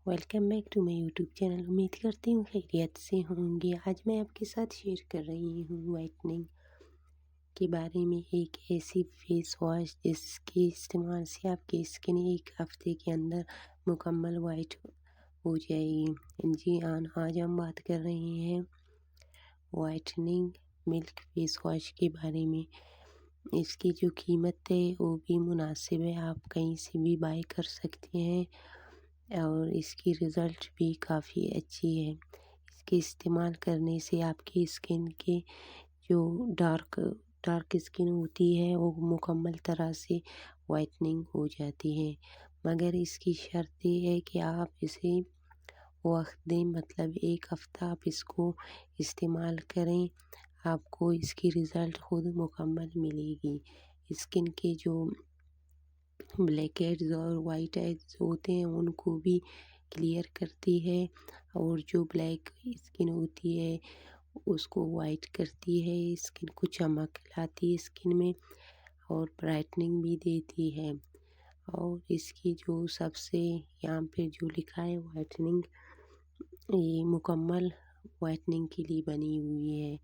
Welcome back to my YouTube channel. امید کرتی ہوں خیریت سے ہوں گے۔ آج میں آپ کے ساتھ شیئر کر رہی ہوں وائٹننگ کے بارے میں، ایک ایسی فیس واش جس کے استعمال سے آپ کی اسکن ایک ہفتے کے اندر مکمل وائٹ ہو جائے گی۔ جی آج ہم بات کر رہے ہیں وائٹننگ ملک فیس واش کے بارے میں۔ اس کی جو قیمت ہے وہ بھی مناسب ہے، آپ کہیں سے بھی بائی کر سکتے ہیں اور اس کی رزلٹ بھی کافی اچھی ہے۔ اس کے استعمال کرنے سے آپ کی اسکن کے جو ڈارک اسکن ہوتی ہے وہ مکمل طرح سے وائٹننگ ہو جاتی ہے، مگر اس کی شرط یہ ہے کہ آپ اسے وقت دیں، مطلب ایک ہفتہ آپ اس کو استعمال کریں، آپ کو اس کی رزلٹ خود مکمل ملے گی۔ اسکن کے جو بلیک ہیڈز اور وائٹ ہیڈز ہوتے ہیں ان کو بھی کلیئر کرتی ہے، اور جو بلیک اسکن ہوتی ہے اس کو وائٹ کرتی ہے، اسکن کو چمک لاتی ہے اسکن میں، اور برائٹننگ بھی دیتی ہے۔ اور اس کی جو سب سے یہاں پہ جو لکھا ہے وائٹننگ، یہ مکمل وائٹننگ کے لیے بنی ہوئی ہے۔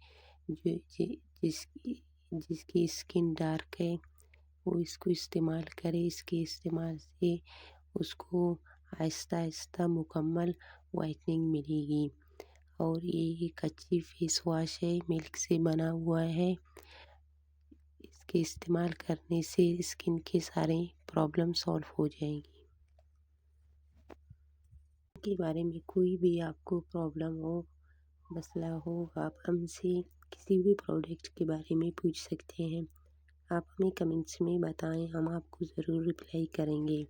جس کی اسکن ڈارک ہے وہ اس کو استعمال کرے، اس کے استعمال سے اس کو آہستہ آہستہ مکمل وائٹننگ ملے گی۔ اور یہ ایک اچھی فیس واش ہے، ملک سے بنا ہوا ہے۔ اس کے استعمال کرنے سے اسکن کے سارے پرابلم سالو ہو جائیں گی۔ کے بارے میں کوئی بھی آپ کو پرابلم ہو، مسئلہ ہو، آپ ہم سے کسی بھی پروڈکٹ کے بارے میں پوچھ سکتے ہیں۔ آپ ہمیں کمنٹس میں بتائیں، ہم آپ کو ضرور رپلائی کریں گے۔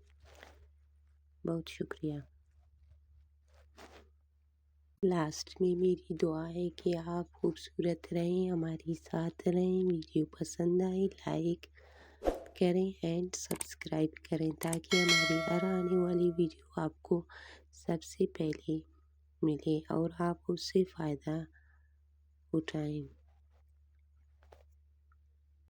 بہت شکریہ۔ لاسٹ میں میری دعا ہے کہ آپ خوبصورت رہیں، ہمارے ساتھ رہیں، ویڈیو پسند آئے لائک کریں اینڈ سبسکرائب کریں تاکہ ہماری ہر آنے والی ویڈیو آپ کو سب سے پہلے ملے اور آپ اس سے فائدہ اٹھائیں۔